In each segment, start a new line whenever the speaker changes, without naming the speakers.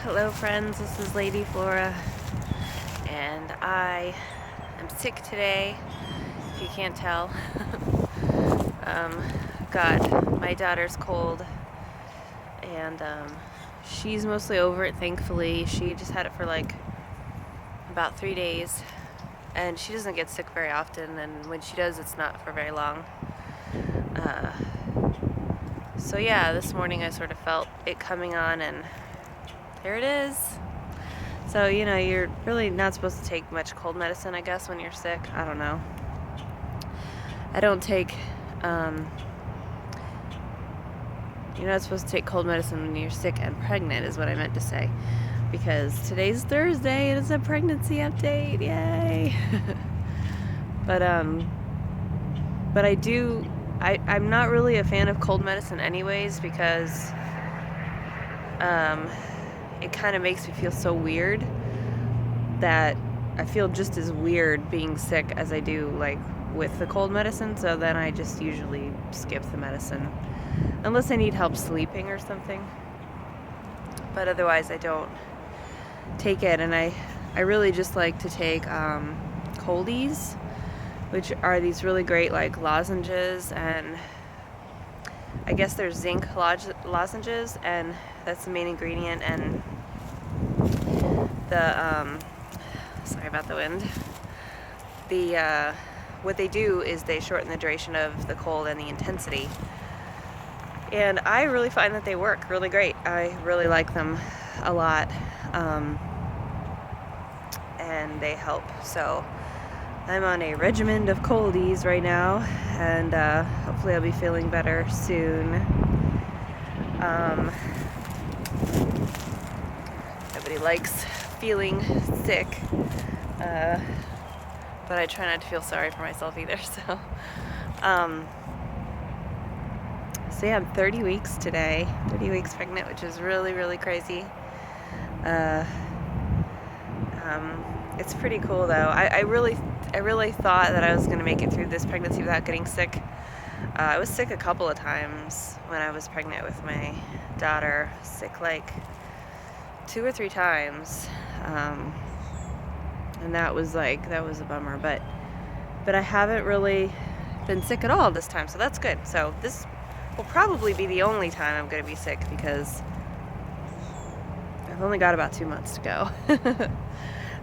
Hello friends, this is Lady Flora, and I am sick today, if you can't tell. Got my daughter's cold, and she's mostly over it, thankfully. She just had it for like about 3 days, and she doesn't get sick very often, and when she does, it's not for very long. So yeah, this morning I sort of felt it coming on, and there it is. So, you're really not supposed to take much cold medicine, I guess, when you're sick. I don't know. I don't take, you're not supposed to take cold medicine when you're sick and pregnant, is what I meant to say. Because today's Thursday and it's a pregnancy update. Yay! But I'm not really a fan of cold medicine anyways, because, it kind of makes me feel so weird that I feel just as weird being sick as I do like with the cold medicine, so then I just usually skip the medicine unless I need help sleeping or something, but otherwise I don't take it. And I really just like to take coldies, which are these really great like lozenges, and I guess there's zinc lozenges, and that's the main ingredient. And the sorry about the wind. What they do is they shorten the duration of the cold and the intensity, and I really find that they work really great. I really like them a lot, and they help. So I'm on a regimen of coldies right now, and hopefully I'll be feeling better soon. Nobody likes feeling sick, but I try not to feel sorry for myself either. So yeah, I'm 30 weeks today, 30 weeks pregnant, which is really, really crazy. It's pretty cool though. I really thought that I was going to make it through this pregnancy without getting sick. I was sick a couple of times when I was pregnant with my daughter, sick like 2 or 3 times, and that was a bummer, but I haven't really been sick at all this time, so that's good. So this will probably be the only time I'm going to be sick, because I've only got about 2 months to go.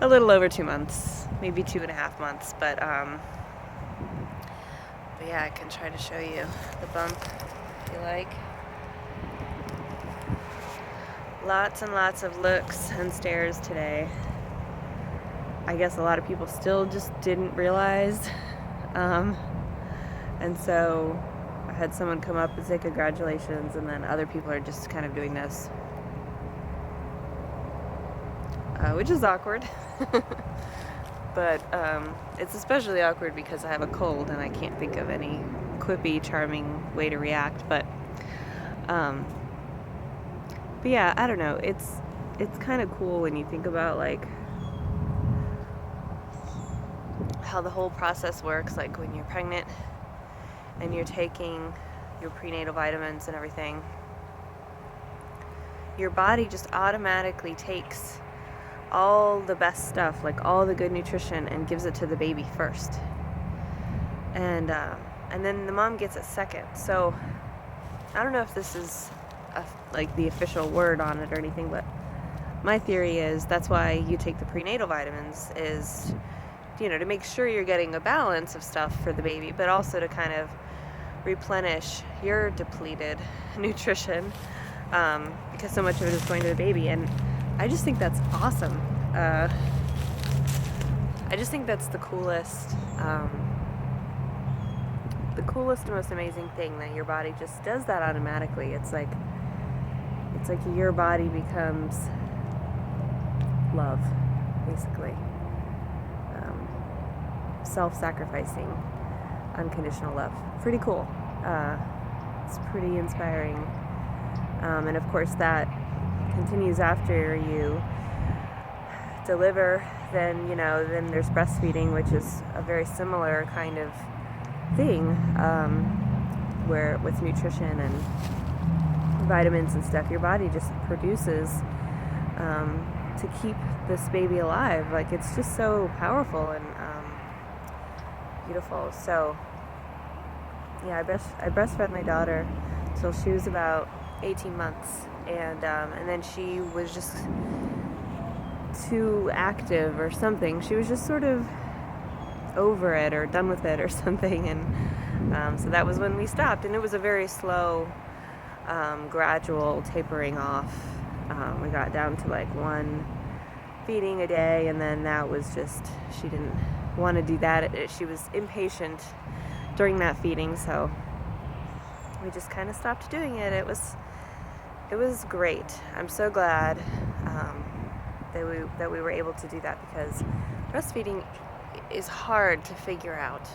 A little over 2 months, maybe 2.5 months, but yeah, I can try to show you the bump if you like. Lots and lots of looks and stares today. I guess a lot of people still just didn't realize, and so I had someone come up and say congratulations, and then other people are just kind of doing this, which is awkward. But it's especially awkward because I have a cold and I can't think of any quippy, charming way to react. But yeah, I don't know. It's kind of cool when you think about like how the whole process works. Like when you're pregnant and you're taking your prenatal vitamins and everything, your body just automatically takes all the best stuff, like all the good nutrition, and gives it to the baby first, and then the mom gets it second. So I don't know if this is like the official word on it or anything, but my theory is that's why you take the prenatal vitamins, is to make sure you're getting a balance of stuff for the baby, but also to kind of replenish your depleted nutrition, because so much of it is going to the baby. And I just think that's awesome. I just think that's the coolest, most amazing thing, that your body just does that automatically. It's like your body becomes love, basically. Self-sacrificing, unconditional love. Pretty cool. It's pretty inspiring. And of course that continues after you deliver. Then then there's breastfeeding, which is a very similar kind of thing, where with nutrition and vitamins and stuff, your body just produces to keep this baby alive. Like, it's just so powerful and beautiful. So yeah, I breastfed my daughter till she was about 18 months, and then she was just too active or something. She was just sort of over it or done with it or something, and so that was when we stopped. And it was a very slow, gradual tapering off. We got down to like 1 feeding a day, and then that was just, she didn't want to do that. She was impatient during that feeding, so we just kind of stopped doing it. It was great. I'm so glad that we were able to do that, because breastfeeding is hard to figure out.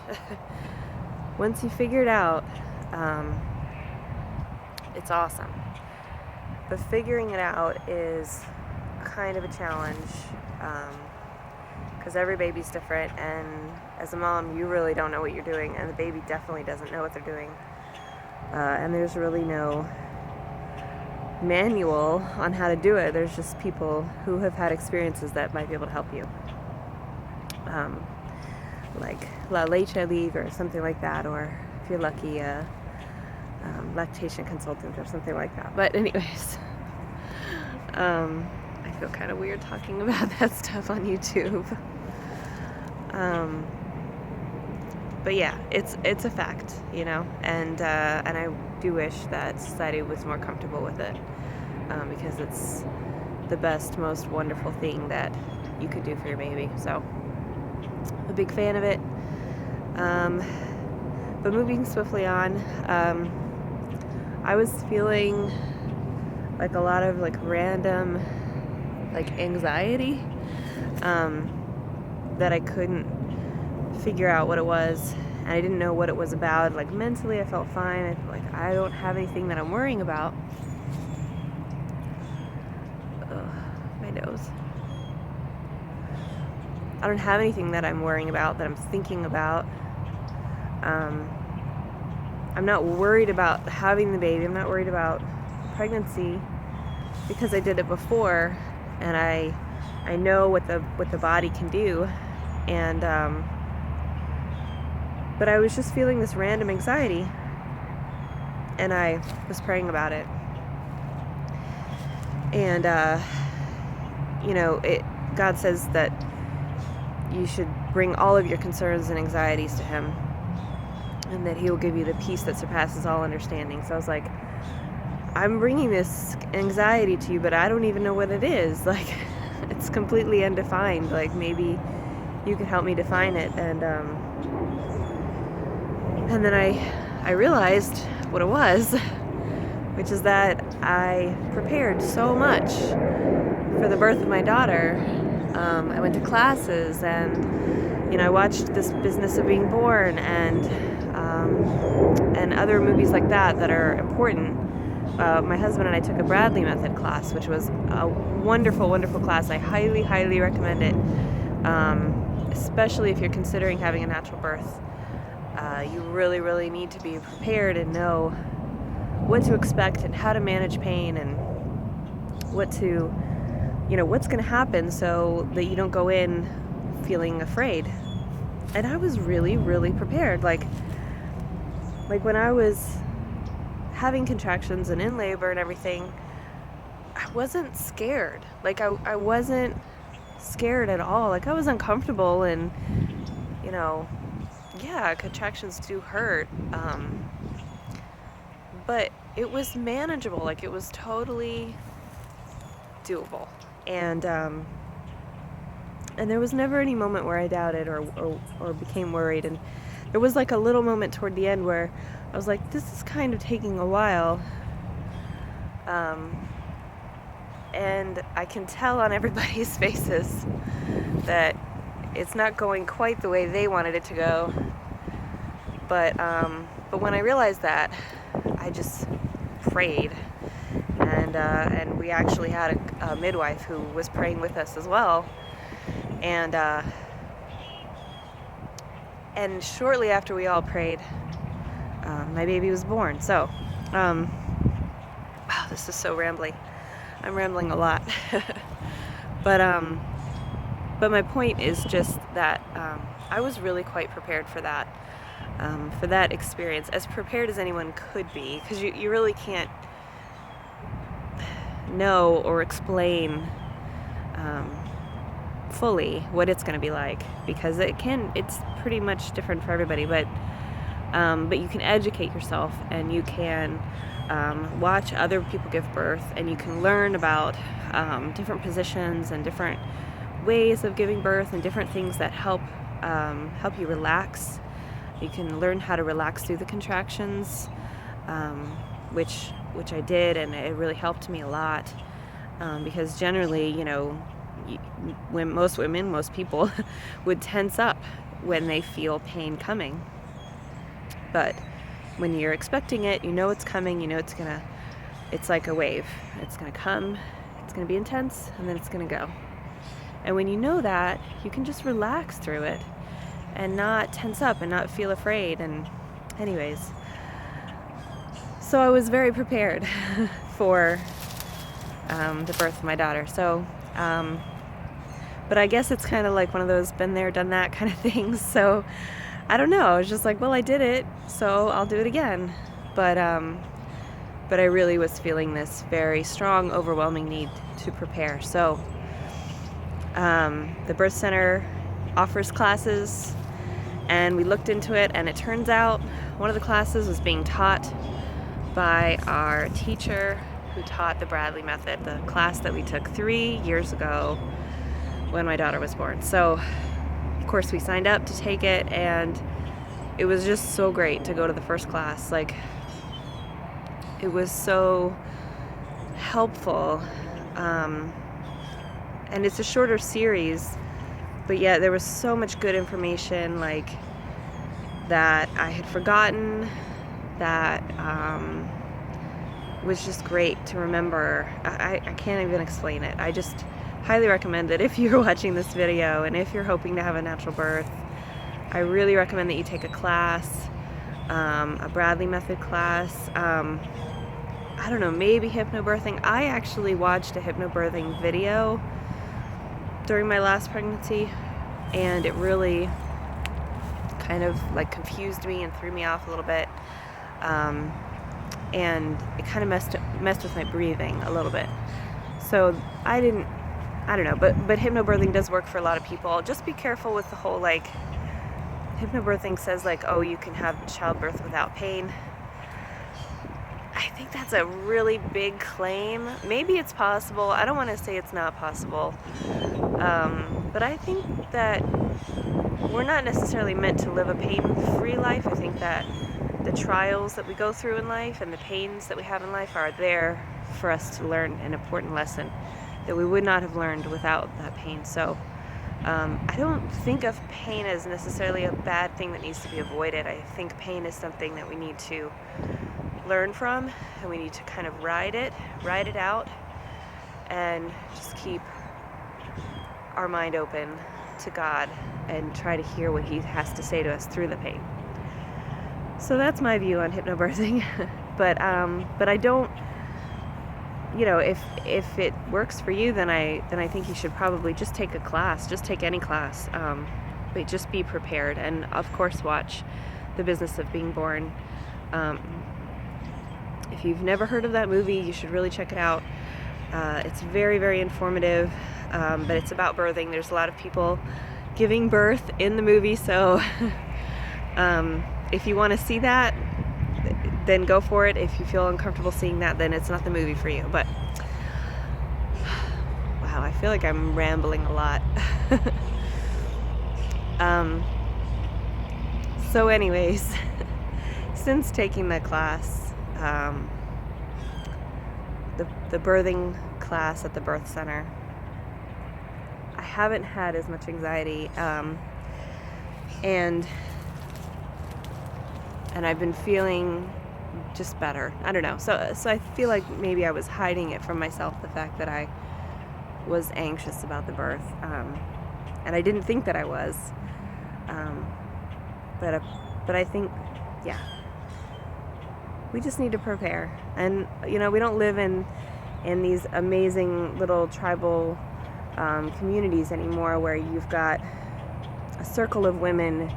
Once you figure it out, it's awesome. But figuring it out is kind of a challenge, because every baby's different, and as a mom, you really don't know what you're doing, and the baby definitely doesn't know what they're doing. And there's really no manual on how to do it. There's just people who have had experiences that might be able to help you, like La Leche League or something like that, or if you're lucky, lactation consultant or something like that. But anyways, I feel kind of weird talking about that stuff on YouTube. But yeah, it's a fact, you know, and I do wish that society was more comfortable with it, because it's the best, most wonderful thing that you could do for your baby. So, I'm a big fan of it. But moving swiftly on, I was feeling like a lot of like random like anxiety, that I couldn't figure out what it was, and I didn't know what it was about. Like, mentally I felt fine. I felt like I don't have anything that I'm worrying about. My nose. I don't have anything that I'm worrying about, that I'm thinking about. I'm not worried about having the baby. I'm not worried about pregnancy, because I did it before, and I know what the body can do. And but I was just feeling this random anxiety, and I was praying about it. And you know, God says that you should bring all of your concerns and anxieties to Him, and that He will give you the peace that surpasses all understanding. So I was like, I'm bringing this anxiety to you, but I don't even know what it is. Like, it's completely undefined. Like, maybe you could help me define it. And then I realized what it was, which is that I prepared so much for the birth of my daughter. I went to classes, and you know, I watched This Business of Being Born, and other movies like that are important. My husband and I took a Bradley Method class, which was a wonderful, wonderful class. I highly, highly recommend it, especially if you're considering having a natural birth. You really, really need to be prepared and know what to expect and how to manage pain, and what to, you know, what's going to happen, so that you don't go in feeling afraid. And I was really, really prepared. Like when I was having contractions and in labor and everything, I wasn't scared. Like I wasn't scared at all. Like, I was uncomfortable, and you know, yeah, contractions do hurt, but it was manageable. Like, it was totally doable. And there was never any moment where I doubted or became worried. And there was like a little moment toward the end where I was like, this is kind of taking a while, and I can tell on everybody's faces that it's not going quite the way they wanted it to go. But when I realized that, I just prayed, and we actually had a midwife who was praying with us as well. And shortly after we all prayed, my baby was born. So, wow, this is so rambly. I'm rambling a lot. But my point is just that I was really quite prepared for that experience, as prepared as anyone could be, because you really can't know or explain fully what it's going to be like, because it's pretty much different for everybody, but you can educate yourself, and you can watch other people give birth, and you can learn about different positions and different ways of giving birth and different things that help you relax. You can learn how to relax through the contractions, which I did, and it really helped me a lot, because generally, when most people would tense up when they feel pain coming. But when you're expecting it, it's coming, it's like a wave. It's gonna come, it's gonna be intense, and then it's gonna go. And when you know that, you can just relax through it and not tense up and not feel afraid. And anyways, so I was very prepared for the birth of my daughter. So, but I guess it's kind of like one of those been there, done that kind of things. So I don't know. I was just like, well, I did it, so I'll do it again. But I really was feeling this very strong, overwhelming need to prepare. So the birth center offers classes, and we looked into it, and it turns out one of the classes was being taught by our teacher who taught the Bradley method, the class that we took 3 years ago when my daughter was born. So of course we signed up to take it, and it was just so great to go to the first class. Like, it was so helpful, and it's a shorter series, but yet there was so much good information, like, that I had forgotten, that was just great to remember. I can't even explain it. I just highly recommend that if you're watching this video and if you're hoping to have a natural birth, I really recommend that you take a class, a Bradley method class. I don't know, maybe hypno-birthing. I actually watched a hypno-birthing video during my last pregnancy, and it really kind of like confused me and threw me off a little bit, and it kind of messed with my breathing a little bit. So I don't know, but hypno-birthing does work for a lot of people. Just be careful with the whole, like, hypno-birthing says, like, oh, you can have childbirth without pain. I think that's a really big claim. Maybe it's possible. I don't want to say it's not possible. But I think that we're not necessarily meant to live a pain-free life. I think that the trials that we go through in life and the pains that we have in life are there for us to learn an important lesson that we would not have learned without that pain. So I don't think of pain as necessarily a bad thing that needs to be avoided. I think pain is something that we need to learn from, and we need to kind of ride it out, and just keep our mind open to God and try to hear what He has to say to us through the pain. So that's my view on hypnobirthing. but I don't, if it works for you, then I think you should probably just take a class, just take any class, but just be prepared, and of course watch The Business of Being Born. If you've never heard of that movie, you should really check it out. It's very, very informative, but it's about birthing. There's a lot of people giving birth in the movie, so if you want to see that, then go for it. If you feel uncomfortable seeing that, then it's not the movie for you. But wow, I feel like I'm rambling a lot. So anyways, since taking that class, the birthing class at the birth center, I haven't had as much anxiety, and I've been feeling just better. I don't know. So I feel like maybe I was hiding it from myself, the fact that I was anxious about the birth, and I didn't think that I was, but I think, yeah, we just need to prepare. And we don't live in these amazing little tribal communities anymore where you've got a circle of women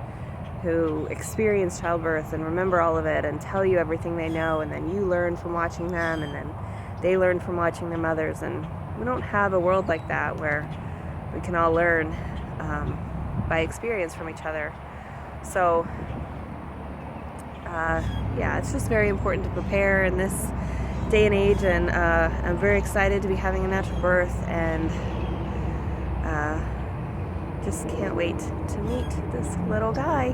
who experience childbirth and remember all of it and tell you everything they know, and then you learn from watching them, and then they learn from watching their mothers. And we don't have a world like that where we can all learn by experience from each other. So yeah, it's just very important to prepare in this day and age, and I'm very excited to be having a natural birth, and just can't wait to meet this little guy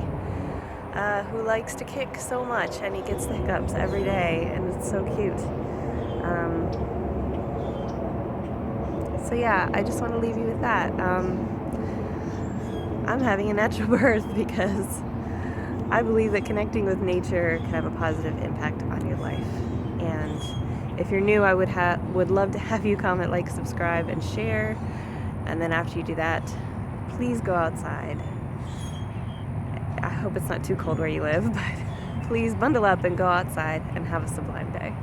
who likes to kick so much, and he gets the hiccups every day, and it's so cute. So yeah, I just want to leave you with that. I'm having a natural birth because I believe that connecting with nature can have a positive impact on your life. And if you're new, I would love to have you comment, like, subscribe, and share. And then after you do that, please go outside. I hope it's not too cold where you live, but please bundle up and go outside and have a sublime day.